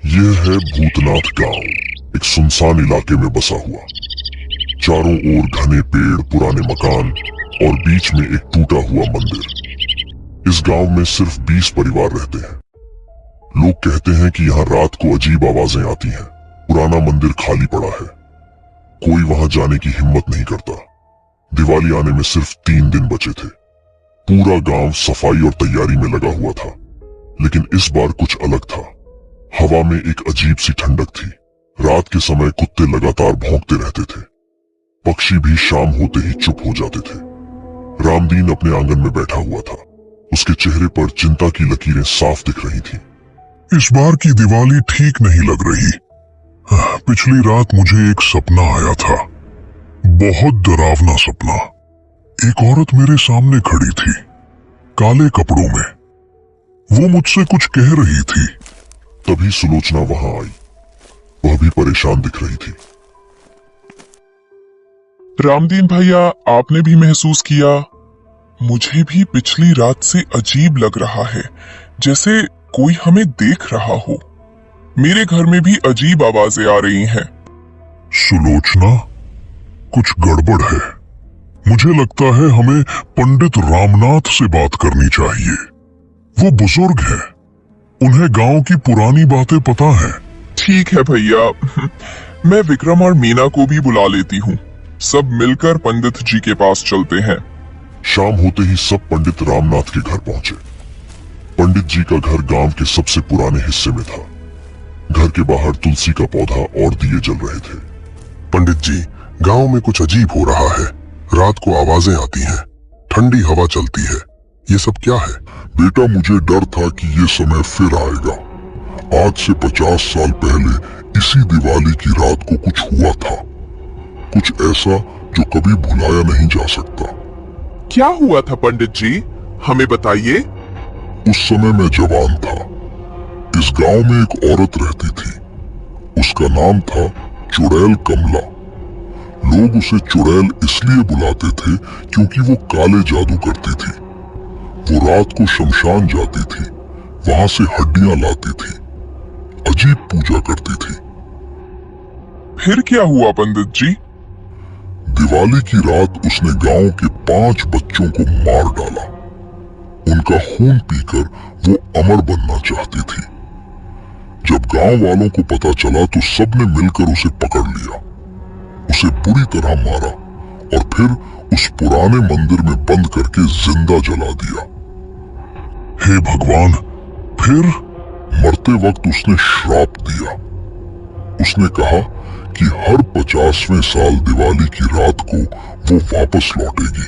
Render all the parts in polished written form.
यह है भूतनाथ गांव, एक सुनसान इलाके में बसा हुआ। चारों ओर घने पेड़, पुराने मकान और बीच में एक टूटा हुआ मंदिर। इस गांव में सिर्फ 20 परिवार रहते हैं। लोग कहते हैं कि यहाँ रात को अजीब आवाजें आती हैं। पुराना मंदिर खाली पड़ा है, कोई वहां जाने की हिम्मत नहीं करता। दिवाली आने में सिर्फ 3 दिन बचे थे। पूरा गांव सफाई और तैयारी में लगा हुआ था, लेकिन इस बार कुछ अलग था। हवा में एक अजीब सी ठंडक थी। रात के समय कुत्ते लगातार भौंकते रहते थे। पक्षी भी शाम होते ही चुप हो जाते थे। रामदीन अपने आंगन में बैठा हुआ था। उसके चेहरे पर चिंता की लकीरें साफ दिख रही थीं। इस बार की दिवाली ठीक नहीं लग रही। पिछली रात मुझे एक सपना आया था, बहुत डरावना सपना। एक औरत मेरे सामने खड़ी थी, काले कपड़ों में। वो मुझसे कुछ कह रही थी। तभी सुलोचना वहां आई। वह भी परेशान दिख रही थी। रामदीन भैया, आपने भी महसूस किया? मुझे भी पिछली रात से अजीब लग रहा है, जैसे कोई हमें देख रहा हो। मेरे घर में भी अजीब आवाजें आ रही हैं। सुलोचना, कुछ गड़बड़ है। मुझे लगता है हमें पंडित रामनाथ से बात करनी चाहिए। वो बुजुर्ग हैं, उन्हें गांव की पुरानी बातें पता है। ठीक है भैया, मैं विक्रम और मीना को भी बुला लेती हूँ। सब मिलकर पंडित जी के पास चलते हैं। शाम होते ही सब पंडित रामनाथ के घर पहुंचे। पंडित जी का घर गांव के सबसे पुराने हिस्से में था। घर के बाहर तुलसी का पौधा और दिए जल रहे थे। पंडित जी, गांव में कुछ अजीब हो रहा है। रात को आवाजें आती हैं, ठंडी हवा चलती है। ये सब क्या है? बेटा, मुझे डर था कि ये समय फिर आएगा। आज से 50 साल पहले इसी दिवाली की रात को कुछ हुआ था, कुछ ऐसा जो कभी भुलाया नहीं जा सकता। क्या हुआ था पंडित जी, हमें बताइए। उस समय मैं जवान था। इस गांव में एक औरत रहती थी। उसका नाम था चुड़ैल कमला। लोग उसे चुड़ैल इसलिए बुलाते थे क्योंकि वो काले जादू करती थी। वो रात को शमशान जाती थी, वहां से हड्डियां लाती थी, अजीब पूजा करती थी। फिर क्या हुआ पंडित जी? दिवाली की रात उसने गांव के 5 बच्चों को मार डाला। उनका खून पीकर वो अमर बनना चाहती थी। जब गांव वालों को पता चला तो सबने मिलकर उसे पकड़ लिया, उसे बुरी तरह मारा और फिर उस पुराने मंदिर में बंद करके जिंदा जला दिया। हे भगवान, फिर? मरते वक्त उसने श्राप दिया। उसने कहा कि हर 50वें साल दिवाली की रात को वो वापस लौटेगी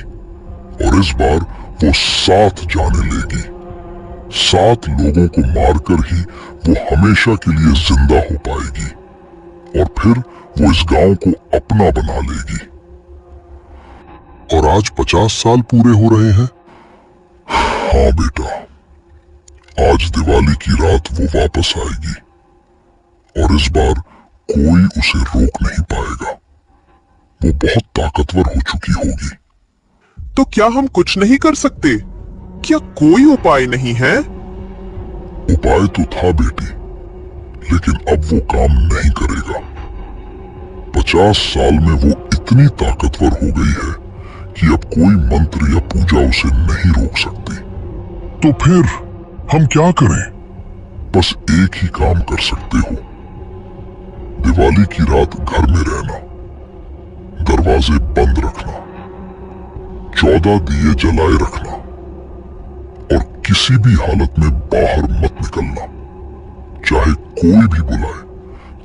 और इस बार वो 7 जाने लेगी। 7 लोगों को मारकर ही वो हमेशा के लिए जिंदा हो पाएगी और फिर वो इस गांव को अपना बना लेगी। और आज 50 साल पूरे हो रहे हैं। हाँ बेटा, आज दिवाली की रात वो वापस आएगी और इस बार कोई उसे रोक नहीं पाएगा। वो बहुत ताकतवर हो चुकी होगी। तो क्या हम कुछ नहीं कर सकते? क्या कोई उपाय नहीं है? उपाय तो था बेटी, लेकिन अब वो काम नहीं करेगा। 50 साल में वो इतनी ताकतवर हो गई है कि अब कोई मंत्र या पूजा उसे नहीं रोक सकती। तो फिर हम क्या करें? बस एक ही काम कर सकते हो। दिवाली की रात घर में रहना, दरवाजे बंद रखना, 14 दिए जलाए रखना और किसी भी हालत में बाहर मत निकलना। चाहे कोई भी बुलाए,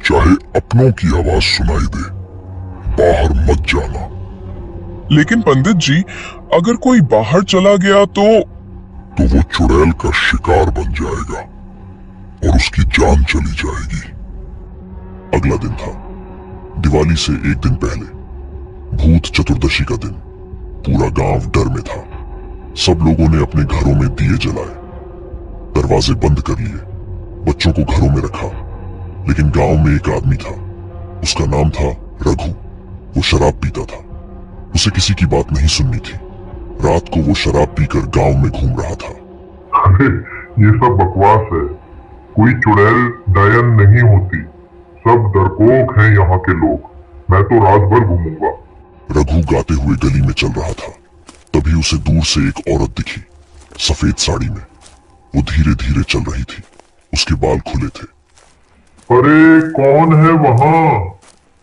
चाहे अपनों की आवाज सुनाई दे, बाहर मत जाना। लेकिन पंडित जी, अगर कोई बाहर चला गया तो वो चुड़ैल का शिकार बन जाएगा और उसकी जान चली जाएगी। अगला दिन था, दिवाली से एक दिन पहले, भूत चतुर्दशी का दिन। पूरा गांव डर में था। सब लोगों ने अपने घरों में दिए जलाए, दरवाजे बंद कर लिए, बच्चों को घरों में रखा। लेकिन गांव में एक आदमी था, उसका नाम था रघु। वो शराब पीता था, उसे किसी की बात नहीं सुननी थी। रात को वो शराब पीकर गांव में घूम रहा था। अरे ये सब बकवास है। कोई चुड़ैल डायन नहीं होती, सब डरपोक हैं यहाँ के लोग। मैं तो रात भर घूमूंगा। रघु गाते हुए गली में चल रहा था। तभी उसे दूर से एक औरत दिखी, सफेद साड़ी में। वो धीरे धीरे चल रही थी, उसके बाल खुले थे। अरे कौन है वहाँ?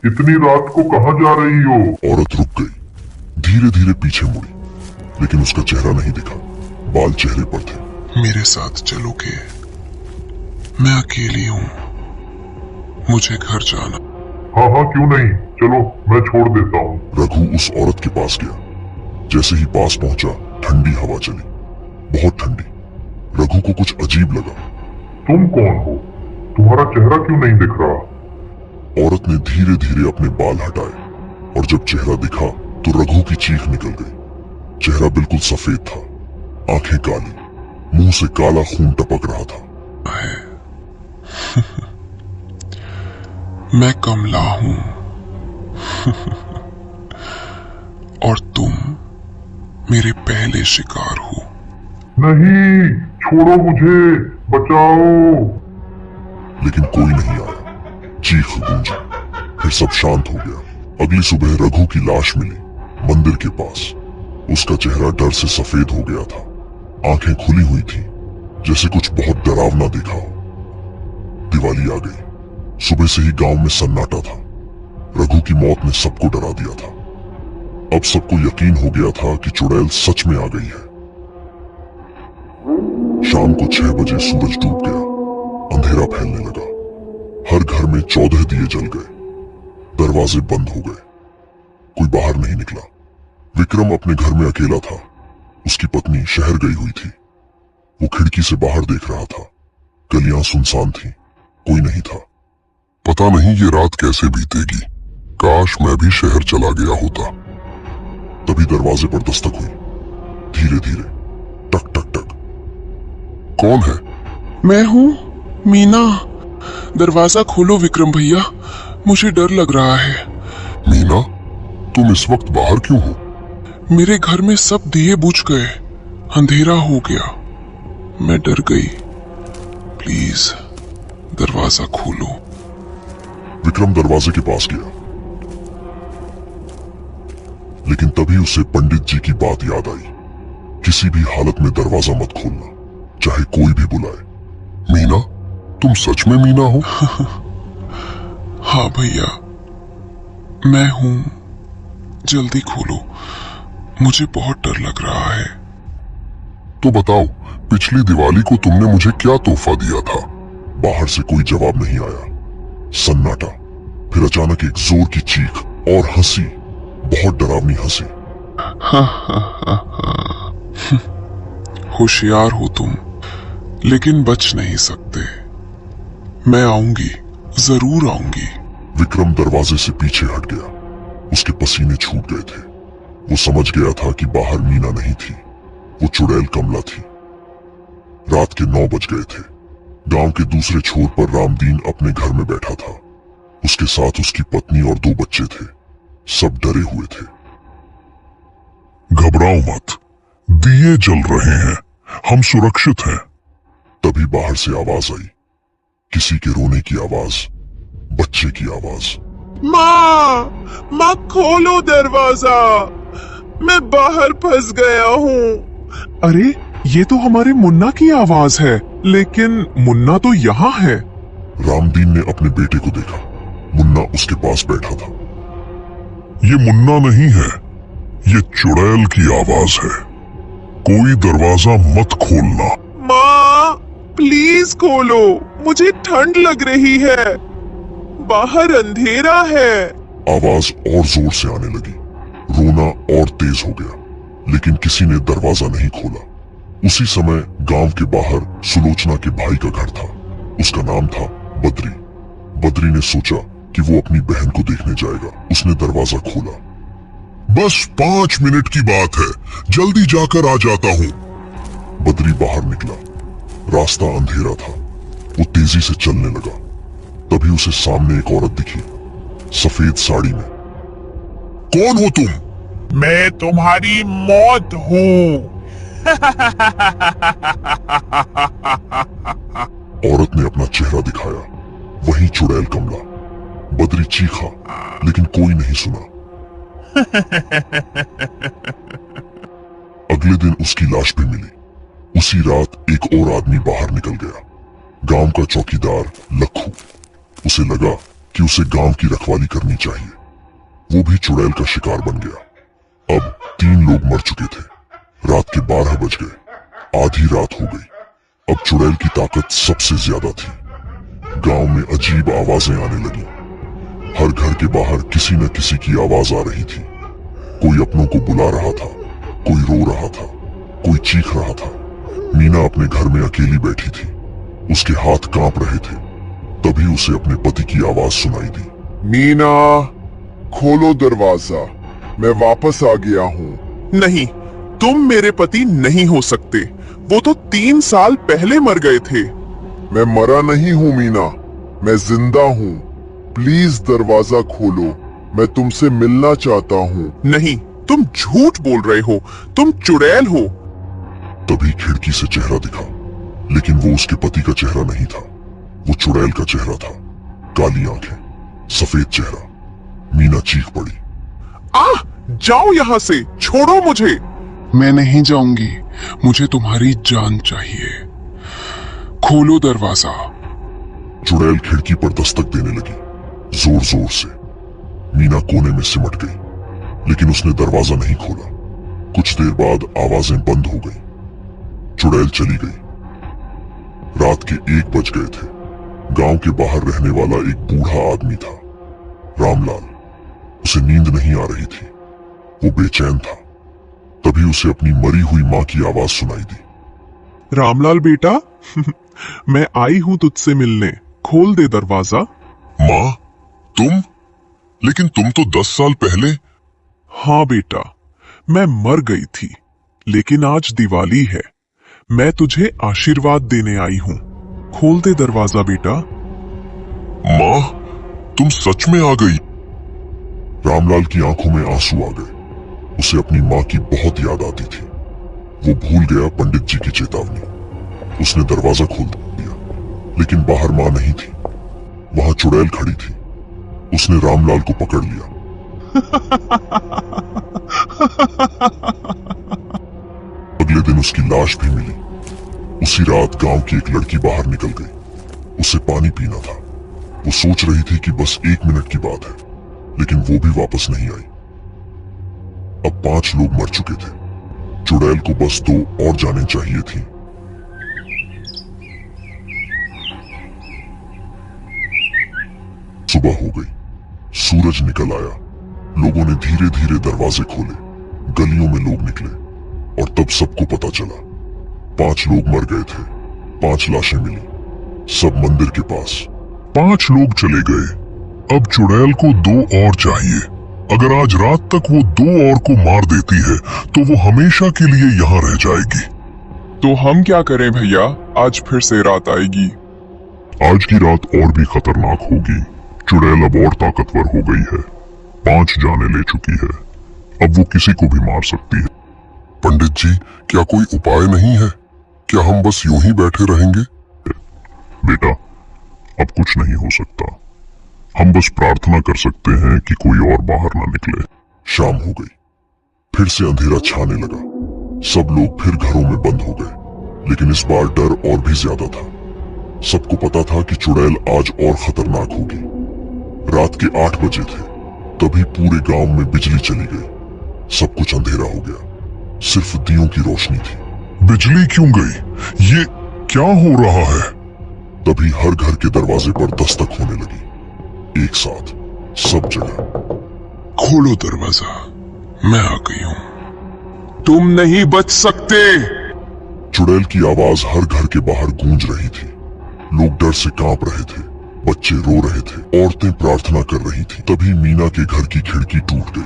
इतनी रात को कहाँ जा रही हो? औरत रुक गई, धीरे धीरे पीछे मुड़ी, लेकिन उसका चेहरा नहीं दिखा, बाल चेहरे पर थे। मेरे साथ चलोगे? मैं अकेली हूँ, मुझे घर जाना। हाँ हाँ क्यों नहीं, चलो मैं छोड़ देता हूँ। रघु उस औरत के पास गया। जैसे ही पास पहुंचा, ठंडी हवा चली, बहुत ठंडी। रघु को कुछ अजीब लगा। तुम कौन हो? तुम्हारा चेहरा क्यों नहीं दिख रहा? औरत ने धीरे धीरे अपने बाल हटाए और जब चेहरा दिखा तो रघु की चीख निकल गई। चेहरा बिल्कुल सफेद था, आंखें काली, मुंह से काला खून टपक रहा था। मैं कमला हूं और तुम मेरे पहले शिकार हो। नहीं, छोड़ो मुझे, बचाओ। लेकिन कोई नहीं आया। चीख गूंजी, फिर सब शांत हो गया। अगली सुबह रघु की लाश मिली मंदिर के पास। उसका चेहरा डर से सफेद हो गया था, आंखें खुली हुई थी, जैसे कुछ बहुत डरावना देखा हो। दिवाली आ गई। सुबह से ही गांव में सन्नाटा था। रघु की मौत ने सबको डरा दिया था। अब सबको यकीन हो गया था कि चुड़ैल सच में आ गई है। शाम को 6 बजे सूरज डूब गया, अंधेरा फैलने लगा। हर घर में 14 दिए जल गए, दरवाजे बंद हो गए, कोई बाहर नहीं निकला। विक्रम अपने घर में अकेला था। उसकी पत्नी शहर गई हुई थी। वो खिड़की से बाहर देख रहा था। गलियां सुनसान थीं, कोई नहीं था। पता नहीं ये रात कैसे बीतेगी। काश मैं भी शहर चला गया होता। तभी दरवाजे पर दस्तक हुई, धीरे धीरे, टक टक टक। कौन है? मैं हूँ, मीना। दरवाजा खोलो विक्रम भैया, मुझे डर लग रहा है। मीना, तुम इस वक्त बाहर क्यों हो? मेरे घर में सब दिए बुझ गए, अंधेरा हो गया, मैं डर गई। प्लीज दरवाजा खोलो। विक्रम दरवाजे के पास गया, लेकिन तभी उसे पंडित जी की बात याद आई। किसी भी हालत में दरवाजा मत खोलना, चाहे कोई भी बुलाए। मीना, तुम सच में मीना हो? हाँ भैया, मैं हूं। जल्दी खोलो, मुझे बहुत डर लग रहा है। तो बताओ, पिछली दिवाली को तुमने मुझे क्या तोहफा दिया था? बाहर से कोई जवाब नहीं आया। सन्नाटा। फिर अचानक एक जोर की चीख और हंसी, बहुत डरावनी हंसी। होशियार हो तुम, लेकिन बच नहीं सकते। मैं आऊंगी, जरूर आऊंगी। विक्रम दरवाजे से पीछे हट गया। उसके पसीने छूट गए थे। वो समझ गया था कि बाहर मीना नहीं थी, वो चुड़ैल कमला थी। रात के 9 बज गए थे। गांव के दूसरे छोर पर रामदीन अपने घर में बैठा था। उसके साथ उसकी पत्नी और 2 बच्चे थे। सब डरे हुए थे। घबराओ मत, दिए जल रहे हैं, हम सुरक्षित हैं। तभी बाहर से आवाज आई, किसी के रोने की आवाज, बच्चे की आवाज। माँ खोलो दरवाजा, मैं बाहर फंस गया हूँ। अरे ये तो हमारे मुन्ना की आवाज है, लेकिन मुन्ना तो यहाँ है। रामदीन ने अपने बेटे को देखा। मुन्ना उसके पास बैठा था। ये मुन्ना नहीं है, ये चुड़ैल की आवाज है। कोई दरवाजा मत खोलना। माँ प्लीज खोलो, मुझे ठंड लग रही है, बाहर अंधेरा है। आवाज और जोर से आने लगी। रोना और तेज हो गया, लेकिन किसी ने दरवाजा नहीं खोला। उसी समय गांव के बाहर सुलोचना के भाई का घर था। उसका नाम था बद्री। बद्री ने सोचा कि वो अपनी बहन को देखने जाएगा। उसने दरवाजा खोला। बस 5 मिनट की बात है, जल्दी जाकर आ जाता हूँ। बद्री बाहर निकला। रास्ता अंधेरा था। वो तेजी से चलने लगा। तभी उसे सामने एक औरत दिखी, सफेद साड़ी में। कौन हो तुम? मैं तुम्हारी मौत हूँ। औरत ने अपना चेहरा दिखाया, वही चुड़ैल कमला। बद्री चीखा, लेकिन कोई नहीं सुना। अगले दिन उसकी लाश भी मिली। उसी रात एक और आदमी बाहर निकल गया, गांव का चौकीदार लखू। उसे लगा कि उसे गांव की रखवाली करनी चाहिए। वो भी चुड़ैल का शिकार बन गया। अब 3 लोग मर चुके थे। रात के 12 बज गए, आधी रात हो गई। अब चुड़ैल की ताकत सबसे ज्यादा थी। गांव में अजीब आवाजें आने लगी। हर घर के बाहर किसी न किसी की आवाज आ रही थी। कोई अपनों को बुला रहा था, कोई रो रहा था, कोई चीख रहा था। मीना अपने घर में अकेली बैठी थी। उसके हाथ कांप रहे थे। तभी उसे अपने पति की आवाज सुनाई दी। मीना, खोलो दरवाजा, मैं वापस आ गया हूँ। नहीं, तुम मेरे पति नहीं हो सकते। वो तो 3 साल पहले मर गए थे। मैं मरा नहीं हूँ मीना, मैं जिंदा हूँ। प्लीज दरवाजा खोलो, मैं तुमसे मिलना चाहता हूँ। नहीं, तुम झूठ बोल रहे हो। तुम चुड़ैल हो। तभी खिड़की से चेहरा दिखा, लेकिन वो उसके पति का चेहरा नहीं था। वो चुड़ैल का चेहरा था। काली आंखें, सफेद चेहरा। मीना चीख पड़ी। जाओ यहाँ से, छोड़ो मुझे। मैं नहीं जाऊंगी, मुझे तुम्हारी जान चाहिए। खोलो दरवाजा। चुड़ैल खिड़की पर दस्तक देने लगी, जोर जोर से। मीना कोने में सिमट गई, लेकिन उसने दरवाजा नहीं खोला। कुछ देर बाद आवाजें बंद हो गई। चुड़ैल चली गई। रात के 1 बज गए थे। गांव के बाहर रहने वाला एक बूढ़ा आदमी था, रामलाल। उसे नींद नहीं आ रही थी, वो बेचैन था। तभी उसे अपनी मरी हुई मां की आवाज सुनाई दी। रामलाल बेटा, मैं आई हूं तुझसे मिलने। खोल दे दरवाजा। माँ, तुम? लेकिन तुम तो 10 साल पहले। हाँ बेटा, मैं मर गई थी, लेकिन आज दिवाली है। मैं तुझे आशीर्वाद देने आई हूं। खोल दे दरवाजा बेटा। माँ, तुम सच में आ गई? रामलाल की आंखों में आंसू आ गए। उसे अपनी मां की बहुत याद आती थी। वो भूल गया पंडित जी की चेतावनी। उसने दरवाजा खोल दिया, लेकिन बाहर मां नहीं थी। वहां चुड़ैल खड़ी थी। उसने रामलाल को पकड़ लिया। अगले दिन उसकी लाश भी मिली। उसी रात गांव की एक लड़की बाहर निकल गई। उसे पानी पीना था। वो सोच रही थी कि बस 1 मिनट की बात है, लेकिन वो भी वापस नहीं आई। अब 5 लोग मर चुके थे। चुड़ैल को बस 2 और जाने चाहिए थी। सुबह हो गई, सूरज निकल आया। लोगों ने धीरे धीरे दरवाजे खोले। गलियों में लोग निकले, और तब सबको पता चला 5 लोग मर गए थे। 5 लाशें मिली, सब मंदिर के पास। 5 लोग चले गए। अब चुड़ैल को 2 और चाहिए। अगर आज रात तक वो 2 और को मार देती है तो वो हमेशा के लिए यहाँ रह जाएगी। तो हम क्या करें भैया? आज फिर से रात आएगी। आज की रात और भी खतरनाक होगी। चुड़ैल अब और ताकतवर हो गई है। 5 जाने ले चुकी है। अब वो किसी को भी मार सकती है। पंडित जी, क्या कोई उपाय नहीं है? क्या हम बस यूं ही बैठे रहेंगे? बेटा, अब कुछ नहीं हो सकता। हम बस प्रार्थना कर सकते हैं कि कोई और बाहर ना निकले। शाम हो गई, फिर से अंधेरा छाने लगा। सब लोग फिर घरों में बंद हो गए, लेकिन इस बार डर और भी ज्यादा था। सबको पता था कि चुड़ैल आज और खतरनाक होगी। रात के 8 बजे थे, तभी पूरे गांव में बिजली चली गई। सब कुछ अंधेरा हो गया, सिर्फ दियों की रोशनी थी। बिजली क्यों गई? ये क्या हो रहा है? तभी हर घर के दरवाजे पर दस्तक होने लगी, एक साथ, सब जगह। खोलो दरवाजा, मैं आ गई हूं। तुम नहीं बच सकते। चुड़ैल की आवाज हर घर के बाहर गूंज रही थी। लोग डर से कांप रहे थे, बच्चे रो रहे थे, औरतें प्रार्थना कर रही थी। तभी मीना के घर की खिड़की टूट गई,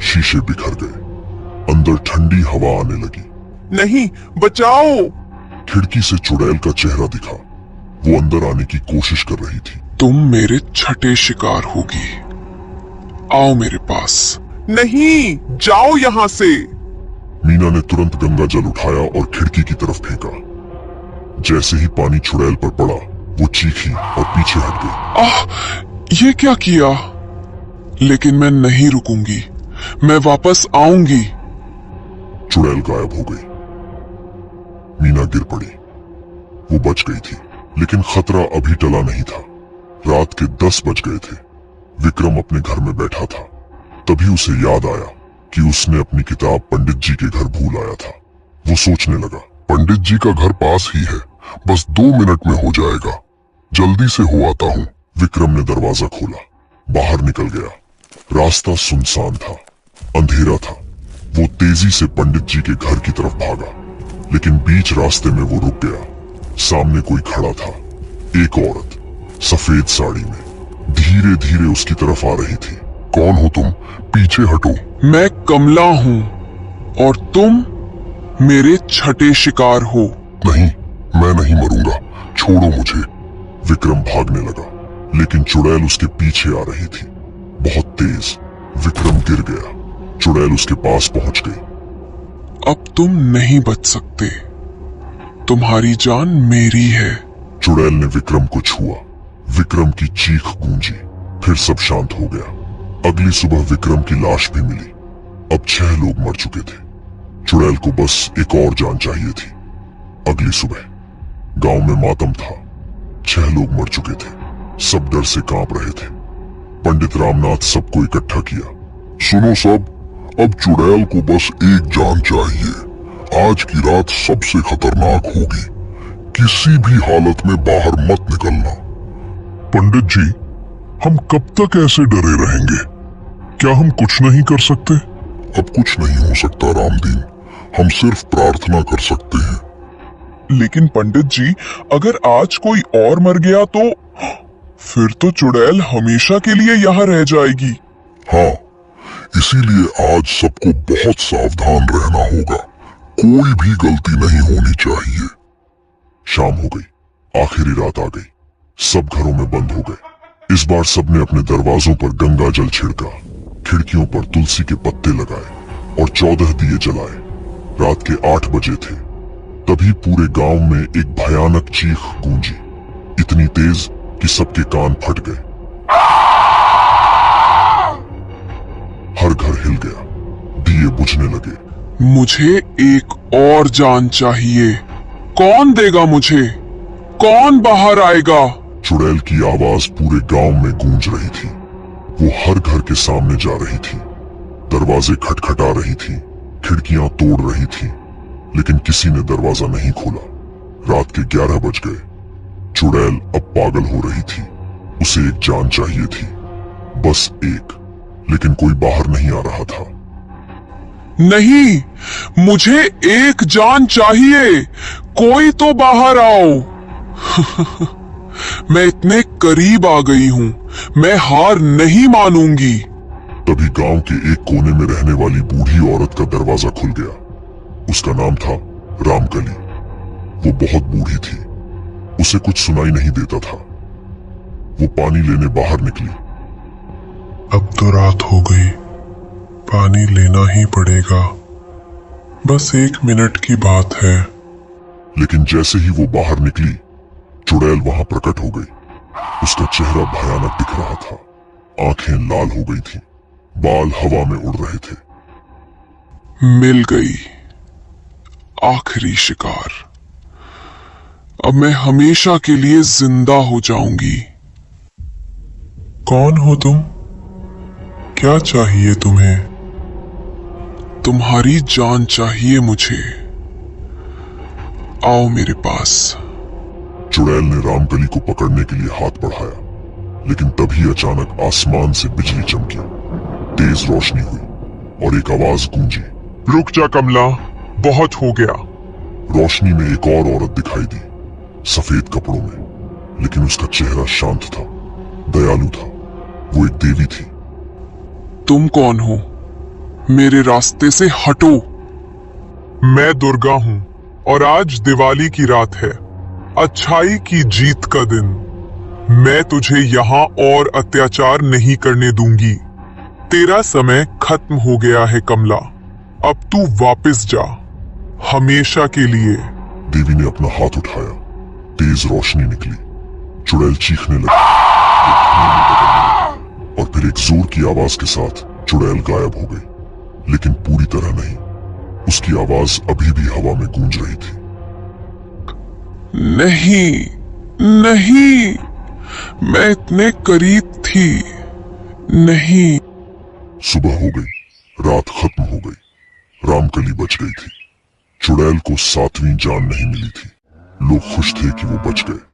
शीशे बिखर गए, अंदर ठंडी हवा आने लगी। नहीं, बचाओ। खिड़की से चुड़ैल का चेहरा दिखा। वो अंदर आने की कोशिश कर रही थी। तुम मेरे छठे शिकार होगी। आओ मेरे पास। नहीं, जाओ यहाँ से। मीना ने तुरंत गंगा जल उठाया और खिड़की की तरफ फेंका। जैसे ही पानी चुड़ैल पर पड़ा वो चीखी और पीछे हट गई। आह, ये क्या किया? लेकिन मैं नहीं रुकूंगी, मैं वापस आऊंगी। चुड़ैल गायब हो गई। मीना गिर पड़ी। वो बच गई थी, लेकिन खतरा अभी टला नहीं था। रात के 10 बज गए थे। विक्रम अपने घर में बैठा था। तभी उसे याद आया कि उसने अपनी किताब पंडित जी के घर भूल आया था। वो सोचने लगा, पंडित जी का घर पास ही है, बस 2 मिनट में हो जाएगा, जल्दी से हो आता हूँ। विक्रम ने दरवाजा खोला, बाहर निकल गया। रास्ता सुनसान था, अंधेरा था। वो तेजी से पंडित जी के घर की तरफ भागा, लेकिन बीच रास्ते में वो रुक गया। सामने कोई खड़ा था, एक औरत सफेद साड़ी में, धीरे धीरे उसकी तरफ आ रही थी। कौन हो तुम? पीछे हटो। मैं कमला हूँ और तुम मेरे छठे शिकार हो। नहीं, मैं नहीं मरूंगा, छोड़ो मुझे। विक्रम भागने लगा, लेकिन चुड़ैल उसके पीछे आ रही थी, बहुत तेज। विक्रम गिर गया। चुड़ैल उसके पास पहुंच गई। अब तुम नहीं बच सकते, तुम्हारी जान मेरी है। चुड़ैल ने विक्रम को छुआ। विक्रम की चीख गूंजी, फिर सब शांत हो गया। अगली सुबह विक्रम की लाश भी मिली। अब 6 लोग मर चुके थे। चुड़ैल को बस एक और जान चाहिए थी। अगली सुबह गांव में मातम था। 6 लोग मर चुके थे। सब डर से कांप रहे थे। पंडित रामनाथ सबको इकट्ठा किया। सुनो सब, अब चुड़ैल को बस एक जान चाहिए। आज की रात सबसे खतरनाक होगी, किसी भी हालत में बाहर मत निकलना। पंडित जी, हम कब तक ऐसे डरे रहेंगे? क्या हम कुछ नहीं कर सकते? अब कुछ नहीं हो सकता रामदीन, हम सिर्फ प्रार्थना कर सकते हैं। लेकिन पंडित जी, अगर आज कोई और मर गया तो फिर तो चुड़ैल हमेशा के लिए यहाँ रह जाएगी। हाँ, इसीलिए आज सबको बहुत सावधान रहना होगा। कोई भी गलती नहीं होनी चाहिए। शाम हो गई, आखिरी रात आ गई। सब घरों में बंद हो गए। इस बार सबने अपने दरवाजों पर गंगा जल छिड़का, खिड़कियों पर तुलसी के पत्ते लगाए और 14 दिए जलाए। रात के 8 बजे थे। तभी पूरे गांव में एक भयानक चीख गूंजी, इतनी तेज कि सबके कान फट गए। हर घर हिल गया, दिए बुझने लगे। मुझे एक और जान चाहिए। कौन देगा मुझे? कौन बाहर आएगा? चुड़ैल की आवाज पूरे गांव में गूंज रही थी। वो हर घर के सामने जा रही थी, दरवाजे खटखटा रही थी, खिड़कियां तोड़ रही थी, लेकिन किसी ने दरवाजा नहीं खोला। रात के 11 बज गए। चुड़ैल अब पागल हो रही थी। उसे एक जान चाहिए थी, बस एक, लेकिन कोई बाहर नहीं आ रहा था। नहीं, मुझे एक जान चाहिए, कोई तो बाहर आओ। मैं इतने करीब आ गई हूं, मैं हार नहीं मानूंगी। तभी गांव के एक कोने में रहने वाली बूढ़ी औरत का दरवाजा खुल गया। उसका नाम था रामकली। वो बहुत बूढ़ी थी, उसे कुछ सुनाई नहीं देता था। वो पानी लेने बाहर निकली। अब तो रात हो गई, पानी लेना ही पड़ेगा, बस 1 मिनट की बात है। लेकिन जैसे ही वो बाहर निकली, चुड़ैल वहां प्रकट हो गई। उसका चेहरा भयानक दिख रहा था, आंखें लाल हो गई थी, बाल हवा में उड़ रहे थे। मिल गई आखिरी शिकार। अब मैं हमेशा के लिए जिंदा हो जाऊंगी। कौन हो तुम? क्या चाहिए तुम्हें? तुम्हारी जान चाहिए मुझे, आओ मेरे पास। चुड़ैल ने रामकली को पकड़ने के लिए हाथ बढ़ाया, लेकिन तभी अचानक आसमान से बिजली चमकी, तेज रोशनी हुई और एक आवाज गूंजी, रुक जा कमला, बहुत हो गया। रोशनी में एक और औरत दिखाई दी, सफेद कपड़ों में, लेकिन उसका चेहरा शांत था, दयालु था। वो एक देवी थी। तुम कौन हो? मेरे रास्ते से हटो। मैं दुर्गा हूँ और आज दिवाली की रात है, अच्छाई की जीत का दिन। मैं तुझे यहाँ और अत्याचार नहीं करने दूंगी। तेरा समय खत्म हो गया है कमला, अब तू वापस जा, हमेशा के लिए। देवी ने अपना हाथ उठाया तेज रोशनी निकली। चुड़ैल चीखने लगी, वो धुएं में बदलने लगी, और फिर एक जोर की आवाज के साथ चुड़ैल गायब हो गई, लेकिन पूरी तरह नहीं। उसकी आवाज अभी भी हवा में गूंज रही थी। नहीं, नहीं, मैं इतने करीब थी। नहीं। सुबह हो गई, रात खत्म हो गई, रामकली बच गई थी। चुड़ैल को 7वीं जान नहीं मिली थी। लोग खुश थे कि वो बच गए।